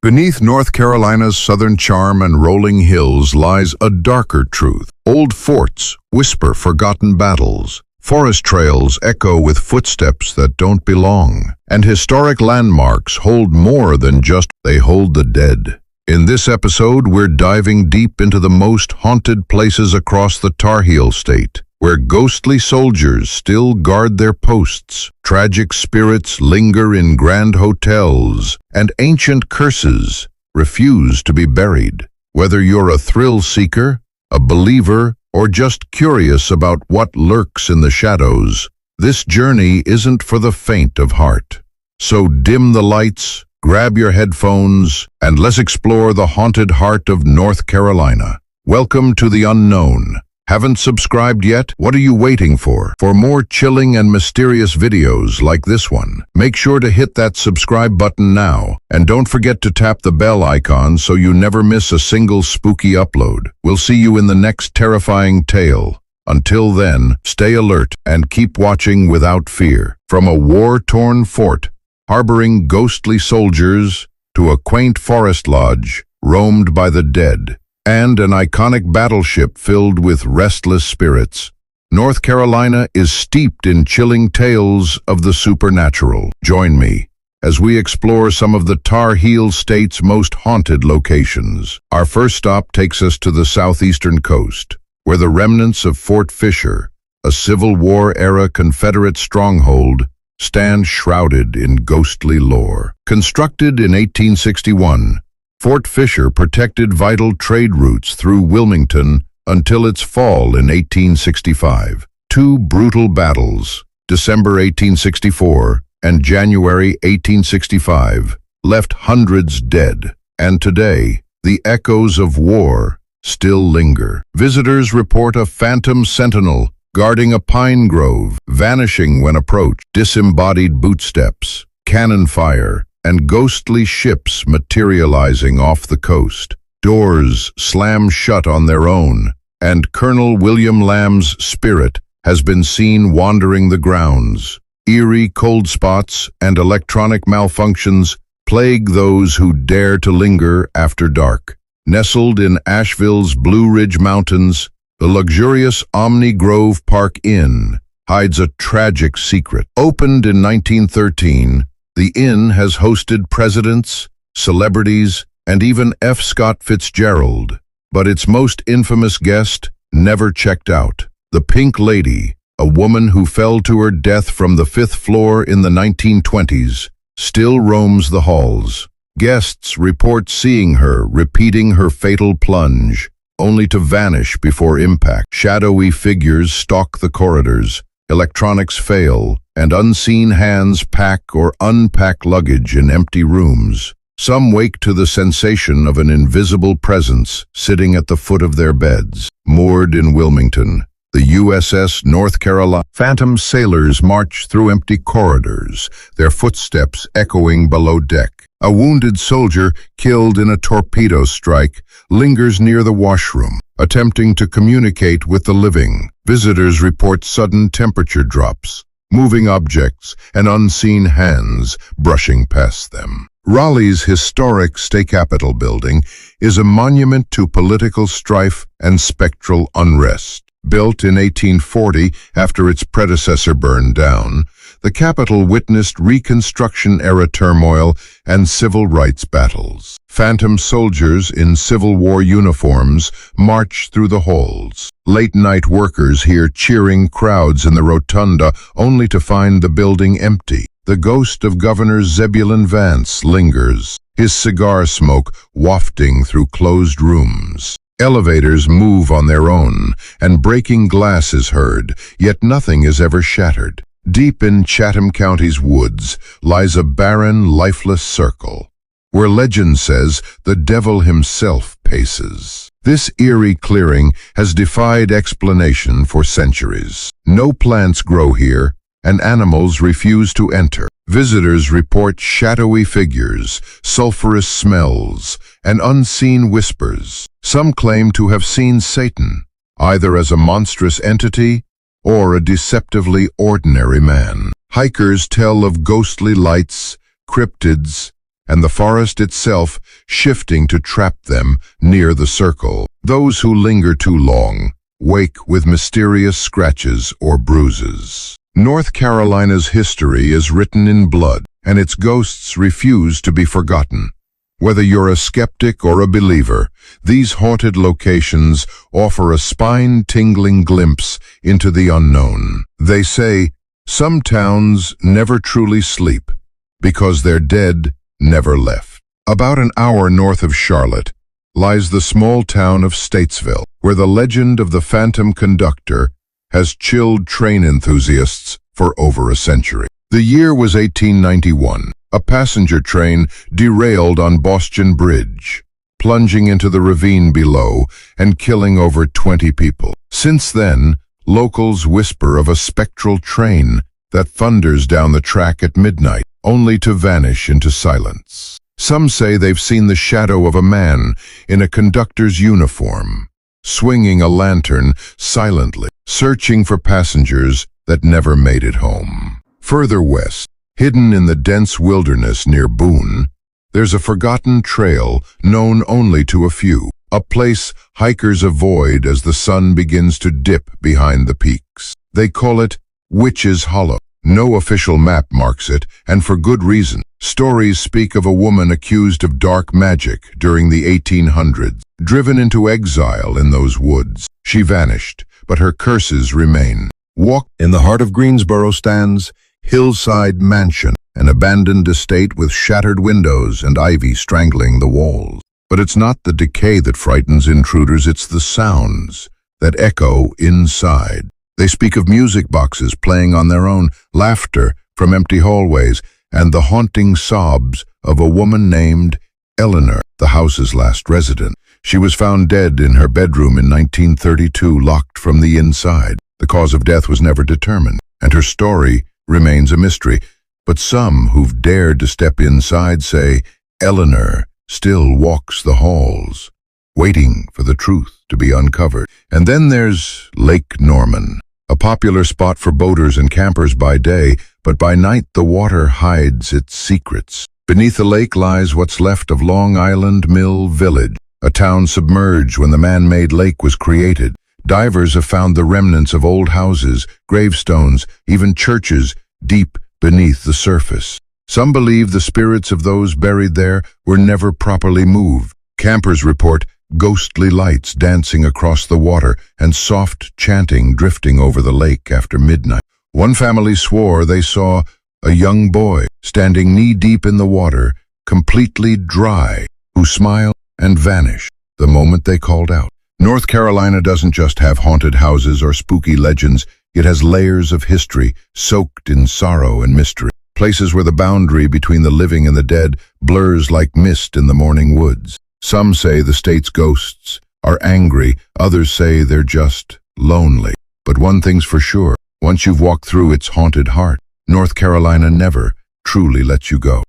Beneath North Carolina's southern charm and rolling hills lies a darker truth. Old forts whisper forgotten battles. Forest trails echo with footsteps that don't belong. And historic landmarks hold more than just they hold the dead. In this episode, we're diving deep into the most haunted places across the Tar Heel state, where ghostly soldiers still guard their posts, tragic spirits linger in grand hotels, and ancient curses refuse to be buried. Whether you're a thrill seeker, a believer, or just curious about what lurks in the shadows, this journey isn't for the faint of heart. So dim the lights, grab your headphones, and let's explore the haunted heart of North Carolina. Welcome to the unknown. Haven't subscribed yet? What are you waiting for? For more chilling and mysterious videos like this one, make sure to hit that subscribe button now. And don't forget to tap the bell icon so you never miss a single spooky upload. We'll see you in the next terrifying tale. Until then, stay alert and keep watching without fear. From a war-torn fort, harboring ghostly soldiers, to a quaint forest lodge, roamed by the dead, and an iconic battleship filled with restless spirits, North Carolina is steeped in chilling tales of the supernatural. Join me as we explore some of the Tar Heel state's most haunted locations. Our first stop takes us to the southeastern coast, where the remnants of Fort Fisher, a Civil War-era Confederate stronghold, stand shrouded in ghostly lore. Constructed in 1861, Fort Fisher protected vital trade routes through Wilmington until its fall in 1865. Two brutal battles, December 1864 and January 1865, left hundreds dead, and today, the echoes of war still linger. Visitors report a phantom sentinel guarding a pine grove, vanishing when approached, disembodied bootsteps, cannon fire, and ghostly ships materializing off the coast. Doors slam shut on their own, and Colonel William Lamb's spirit has been seen wandering the grounds. Eerie cold spots and electronic malfunctions plague those who dare to linger after dark. Nestled in Asheville's Blue Ridge Mountains, the luxurious Omni Grove Park Inn hides a tragic secret. Opened in 1913, the inn has hosted presidents, celebrities, and even F. Scott Fitzgerald, but its most infamous guest never checked out. The Pink Lady, a woman who fell to her death from the 5th floor in the 1920s, still roams the halls. Guests report seeing her repeating her fatal plunge, only to vanish before impact. Shadowy figures stalk the corridors, electronics fail, and unseen hands pack or unpack luggage in empty rooms. Some wake to the sensation of an invisible presence sitting at the foot of their beds. Moored in Wilmington, the USS North Carolina, phantom sailors march through empty corridors, their footsteps echoing below deck. A wounded soldier, killed in a torpedo strike, lingers near the washroom, attempting to communicate with the living. Visitors report sudden temperature drops, moving objects, and unseen hands brushing past them. Raleigh's historic state capitol building is a monument to political strife and spectral unrest. Built in 1840 after its predecessor burned down, the Capitol witnessed Reconstruction-era turmoil and civil rights battles. Phantom soldiers in Civil War uniforms march through the halls. Late-night workers hear cheering crowds in the rotunda only to find the building empty. The ghost of Governor Zebulon Vance lingers, his cigar smoke wafting through closed rooms. Elevators move on their own, and breaking glass is heard, yet nothing is ever shattered. Deep in Chatham County's woods lies a barren, lifeless circle, where legend says the devil himself paces. This eerie clearing has defied explanation for centuries. No plants grow here, and animals refuse to enter. Visitors report shadowy figures, sulfurous smells, and unseen whispers. Some claim to have seen Satan, either as a monstrous entity or a deceptively ordinary man. Hikers tell of ghostly lights, cryptids, and the forest itself shifting to trap them near the circle. Those who linger too long wake with mysterious scratches or bruises. North Carolina's history is written in blood, and its ghosts refuse to be forgotten. Whether you're a skeptic or a believer, these haunted locations offer a spine-tingling glimpse into the unknown. They say, some towns never truly sleep because their dead never left. About an hour north of Charlotte lies the small town of Statesville, where the legend of the Phantom Conductor has chilled train enthusiasts for over a century. The year was 1891. A passenger train derailed on Boston Bridge, plunging into the ravine below and killing over 20 people. Since then, locals whisper of a spectral train that thunders down the track at midnight, only to vanish into silence. Some say they've seen the shadow of a man in a conductor's uniform, swinging a lantern silently, searching for passengers that never made it home. Further west, hidden in the dense wilderness near Boone, there's a forgotten trail known only to a few, a place hikers avoid as the sun begins to dip behind the peaks. They call it Witch's Hollow. No official map marks it, and for good reason. Stories speak of a woman accused of dark magic during the 1800s, driven into exile in those woods. She vanished, but her curses remain. In the heart of Greensboro stands Hillside Mansion, an abandoned estate with shattered windows and ivy strangling the walls. But it's not the decay that frightens intruders, it's the sounds that echo inside. They speak of music boxes playing on their own, laughter from empty hallways, and the haunting sobs of a woman named Eleanor, the house's last resident. She was found dead in her bedroom in 1932, locked from the inside. The cause of death was never determined, and her story remains a mystery, but some who've dared to step inside say Eleanor still walks the halls, waiting for the truth to be uncovered. And then there's Lake Norman, a popular spot for boaters and campers by day, but by night the water hides its secrets. Beneath the lake lies what's left of Long Island Mill Village, a town submerged when the man-made lake was created. Divers have found the remnants of old houses, gravestones, even churches deep beneath the surface. Some believe the spirits of those buried there were never properly moved. Campers report ghostly lights dancing across the water and soft chanting drifting over the lake after midnight. One family swore they saw a young boy standing knee-deep in the water, completely dry, who smiled and vanished the moment they called out. North Carolina doesn't just have haunted houses or spooky legends, it has layers of history soaked in sorrow and mystery. Places where the boundary between the living and the dead blurs like mist in the morning woods. Some say the state's ghosts are angry, others say they're just lonely. But one thing's for sure, once you've walked through its haunted heart, North Carolina never truly lets you go.